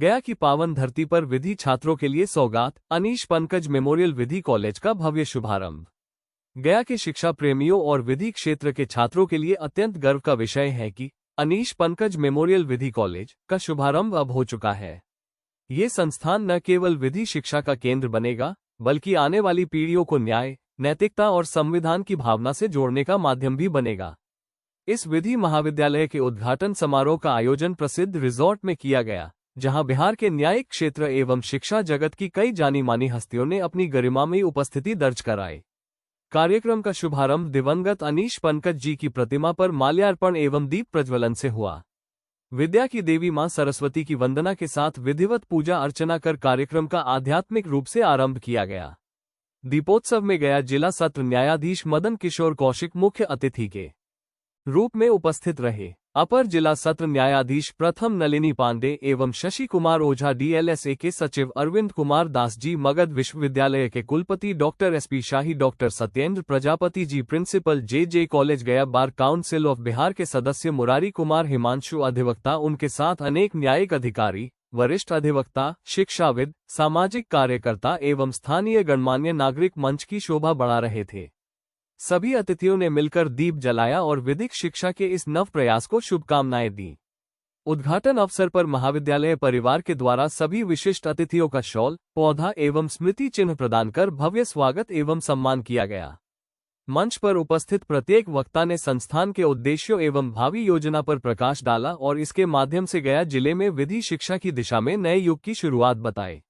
गया की पावन धरती पर विधि छात्रों के लिए सौगात, अनीश पंकज मेमोरियल विधि कॉलेज का भव्य शुभारंभ। गया के शिक्षा प्रेमियों और विधि क्षेत्र के छात्रों के लिए अत्यंत गर्व का विषय है कि अनीश पंकज मेमोरियल विधि कॉलेज का शुभारंभ अब हो चुका है। ये संस्थान न केवल विधि शिक्षा का केंद्र बनेगा, बल्कि आने वाली पीढ़ियों को न्याय, नैतिकता और संविधान की भावना से जोड़ने का माध्यम भी बनेगा। इस विधि महाविद्यालय के उद्घाटन समारोह का आयोजन प्रसिद्ध रिजॉर्ट में किया गया, जहां बिहार के न्यायिक क्षेत्र एवं शिक्षा जगत की कई जानी मानी हस्तियों ने अपनी गरिमामयी उपस्थिति दर्ज कराई। कार्यक्रम का शुभारंभ दिवंगत अनीश पंकज जी की प्रतिमा पर माल्यार्पण एवं दीप प्रज्वलन से हुआ। विद्या की देवी मां सरस्वती की वंदना के साथ विधिवत पूजा अर्चना कर कार्यक्रम का आध्यात्मिक रूप से आरंभ किया गया। दीपोत्सव में गया जिला सत्र न्यायाधीश मदन किशोर कौशिक मुख्य अतिथि के रूप में उपस्थित रहे। अपर जिला सत्र न्यायाधीश प्रथम नलिनी पांडे एवं शशि कुमार ओझा डीएलएसए के सचिव अरविंद कुमार दास जी, मगध विश्वविद्यालय के कुलपति डॉक्टर एसपी शाही, डॉक्टर सत्येंद्र प्रजापति जी, प्रिंसिपल जे कॉलेज गया, बार काउंसिल ऑफ बिहार के सदस्य मुरारी कुमार, हिमांशु अधिवक्ता, उनके साथ अनेक न्यायिक अधिकारी, वरिष्ठ अधिवक्ता, शिक्षाविद, सामाजिक कार्यकर्ता एवं स्थानीय गणमान्य नागरिक मंच की शोभा बढ़ा रहे थे। सभी अतिथियों ने मिलकर दीप जलाया और विधिक शिक्षा के इस नव प्रयास को शुभकामनाएं दी। उद्घाटन अवसर पर महाविद्यालय परिवार के द्वारा सभी विशिष्ट अतिथियों का शॉल, पौधा एवं स्मृति चिन्ह प्रदान कर भव्य स्वागत एवं सम्मान किया गया। मंच पर उपस्थित प्रत्येक वक्ता ने संस्थान के उद्देश्यों एवं भावी योजना पर प्रकाश डाला और इसके माध्यम से गया जिले में विधि शिक्षा की दिशा में नए युग की शुरुआत बताई।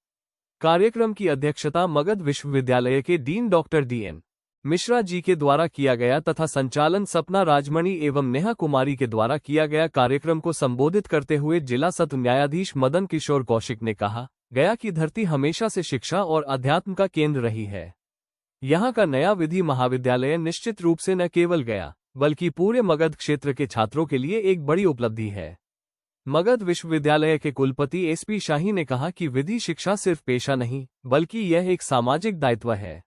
कार्यक्रम की अध्यक्षता मगध विश्वविद्यालय के dean doctor DN Mishra ji के द्वारा किया गया तथा संचालन सपना राजमणि एवं नेहा कुमारी के द्वारा किया गया। कार्यक्रम को संबोधित करते हुए जिला सत्र न्यायाधीश मदन किशोर कौशिक ने कहा, गया की धरती हमेशा से शिक्षा और अध्यात्म का केंद्र रही है। यहाँ का नया विधि महाविद्यालय निश्चित रूप से न केवल गया बल्कि पूरे मगध क्षेत्र के छात्रों के लिए एक बड़ी उपलब्धि है। मगध विश्वविद्यालय के कुलपति SP शाही ने कहा कि विधि शिक्षा सिर्फ पेशा नहीं बल्कि यह एक सामाजिक दायित्व है।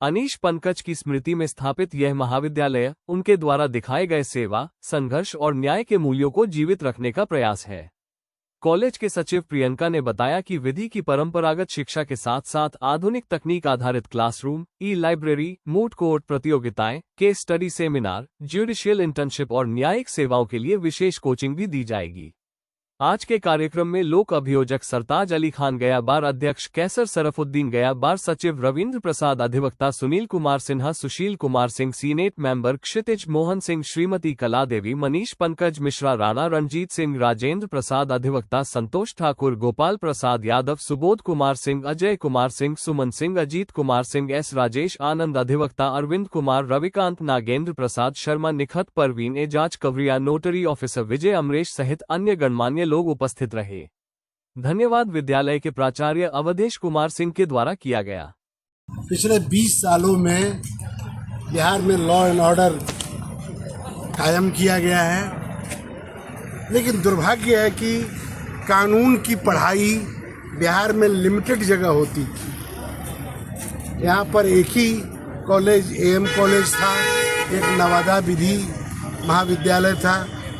अनीश पंकज की स्मृति में स्थापित यह महाविद्यालय उनके द्वारा दिखाए गए सेवा, संघर्ष और न्याय के मूल्यों को जीवित रखने का प्रयास है। कॉलेज के सचिव प्रियंका ने बताया कि विधि की परंपरागत शिक्षा के साथ साथ आधुनिक तकनीक आधारित क्लासरूम, ई-लाइब्रेरी, मूट कोर्ट प्रतियोगिताएं, case study seminar, judicial internship और न्यायिक सेवाओं के लिए विशेष कोचिंग भी दी जाएगी। आज के कार्यक्रम में लोक अभियोजक सरताज अली खान गया बार अध्यक्ष कैसर सरफुद्दीन गया बार सचिव रविंद्र प्रसाद अधिवक्ता सुनील कुमार सिन्हा सुशील कुमार सिंह सीनेट मेंबर क्षितिज मोहन सिंह श्रीमती कला देवी मनीष पंकज मिश्रा राणा रणजीत सिंह राजेंद्र प्रसाद अधिवक्ता संतोष ठाकुर गोपाल प्रसाद यादव सुबोध कुमार सिंह अजय कुमार सिंह सुमन सिंह अजीत कुमार सिंह एस राजेश आनंद अधिवक्ता अरविंद कुमार रविकांत नागेंद्र प्रसाद शर्मा निखत परवीन एजाज कवरिया नोटरी ऑफिसर विजय अमरेश सहित अन्य गणमान्य लोग उपस्थित रहे। धन्यवाद विद्यालय के प्राचार्य अवधेश कुमार सिंह के द्वारा किया गया। पिछले 20 सालों में बिहार में लॉ एंड ऑर्डर कायम किया गया है, लेकिन दुर्भाग्य है कि कानून की पढ़ाई बिहार में लिमिटेड जगह होती थी। यहाँ पर एक ही कॉलेज AM कॉलेज था, एक नवादा विधि महाविद्यालय था,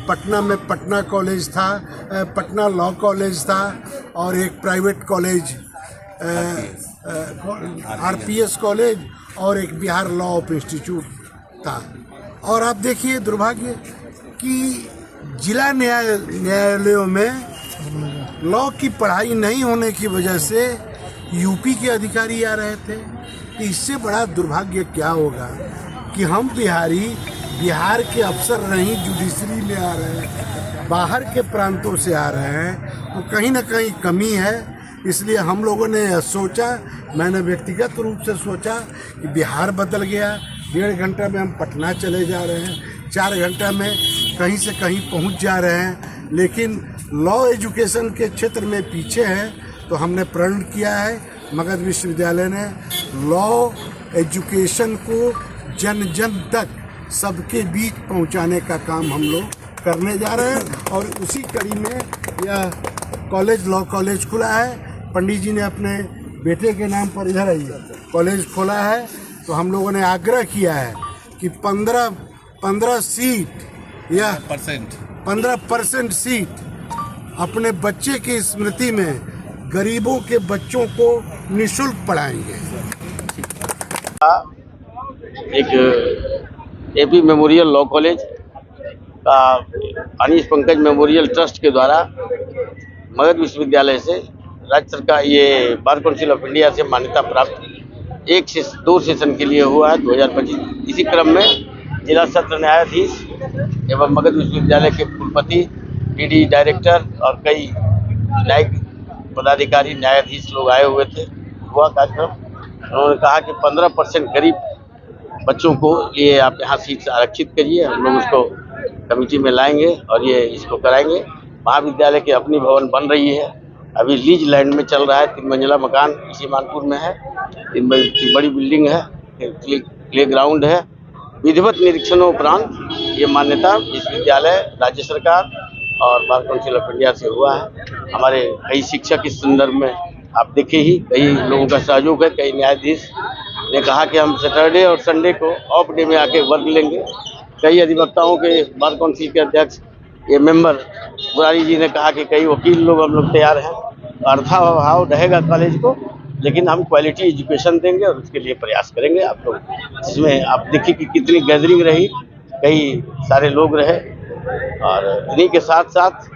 पटना में पटना कॉलेज था, पटना लॉ कॉलेज था और एक प्राइवेट कॉलेज RPS कॉलेज और एक बिहार लॉ ऑफ इंस्टीट्यूट था। और आप देखिए दुर्भाग्य कि जिला न्यायालयों में लॉ की पढ़ाई नहीं होने की वजह से यूपी के अधिकारी आ रहे थे। तो इससे बड़ा दुर्भाग्य क्या होगा कि हम बिहार के अफसर नहीं जुडिशरी में आ रहे हैं, बाहर के प्रांतों से आ रहे हैं, तो कहीं ना कहीं कमी है। इसलिए हम लोगों ने सोचा, मैंने व्यक्तिगत रूप से सोचा कि बिहार बदल गया, 1.5 घंटा में हम पटना चले जा रहे हैं, 4 घंटा में कहीं से कहीं पहुंच जा रहे हैं, लेकिन लॉ एजुकेशन के क्षेत्र में पीछे हैं। तो हमने प्रण किया है, मगध विश्वविद्यालय ने लॉ एजुकेशन को जन जन तक सबके बीच पहुंचाने का काम हम लोग करने जा रहे हैं। और उसी कड़ी में यह कॉलेज लॉ कॉलेज खुला है। पंडित जी ने अपने बेटे के नाम पर इधर आइए कॉलेज खोला है। तो हम लोगों ने आग्रह किया है कि 15% सीट या 15% सीट अपने बच्चे की स्मृति में गरीबों के बच्चों को निःशुल्क पढ़ाएंगे। एक एपी मेमोरियल लॉ कॉलेज का अनीश पंकज मेमोरियल ट्रस्ट के द्वारा मगध विश्वविद्यालय से राज्य सरकार ये बार काउंसिल ऑफ इंडिया से मान्यता प्राप्त 1 से 2 सेशन के लिए हुआ है 2025। इसी क्रम में जिला सत्र न्यायाधीश एवं मगध विश्वविद्यालय के कुलपति, पीडी डायरेक्टर और कई न्यायिक पदाधिकारी न्यायाधीश लोग आए हुए थे। हुआ कार्यक्रम, उन्होंने कहा कि 15% गरीब बच्चों को ये आप यहाँ सीट आरक्षित करिए, हम लोग उसको कमेटी में लाएंगे और ये इसको कराएंगे। महाविद्यालय की अपनी भवन बन रही है, अभी लीज लैंड में चल रहा है, 3 मंजिला मकान इसी मानपुर में है, 3 बड़ी बिल्डिंग है, प्ले ग्राउंड है। विधिवत निरीक्षणों उपरांत ये मान्यता विश्वविद्यालय, राज्य सरकार और बार काउंसिल ऑफ इंडिया से हुआ है। हमारे कई शिक्षक इस संदर्भ में आप देखे ही, कई लोगों का सहयोग है। कई न्यायाधीश ने कहा कि हम सैटरडे और संडे को ऑफ डे में आके वर्क लेंगे। कई अधिवक्ताओं के बार काउंसिल के अध्यक्ष, ये मेंबर मुरारी जी ने कहा कि कई वकील लोग हम लोग तैयार हैं। अर्थाभाव रहेगा कॉलेज को, लेकिन हम क्वालिटी एजुकेशन देंगे और उसके लिए प्रयास करेंगे। आप लोग जिसमें आप देखिए कि कितनी गैदरिंग रही, कई सारे लोग रहे। और इन्हीं के साथ साथ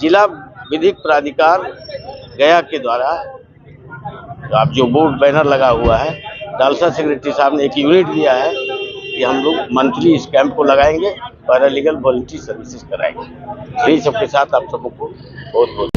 जिला विधिक प्राधिकार गया के द्वारा आप जो बोर्ड बैनर लगा हुआ है, डालसा सेक्रेटरी साहब ने एक यूनिट दिया है कि हम लोग मंथली इस कैंप को लगाएंगे, पैरालीगल वॉलंटरी सर्विसेज कराएंगे। यही सबके साथ आप सबको बहुत बहुत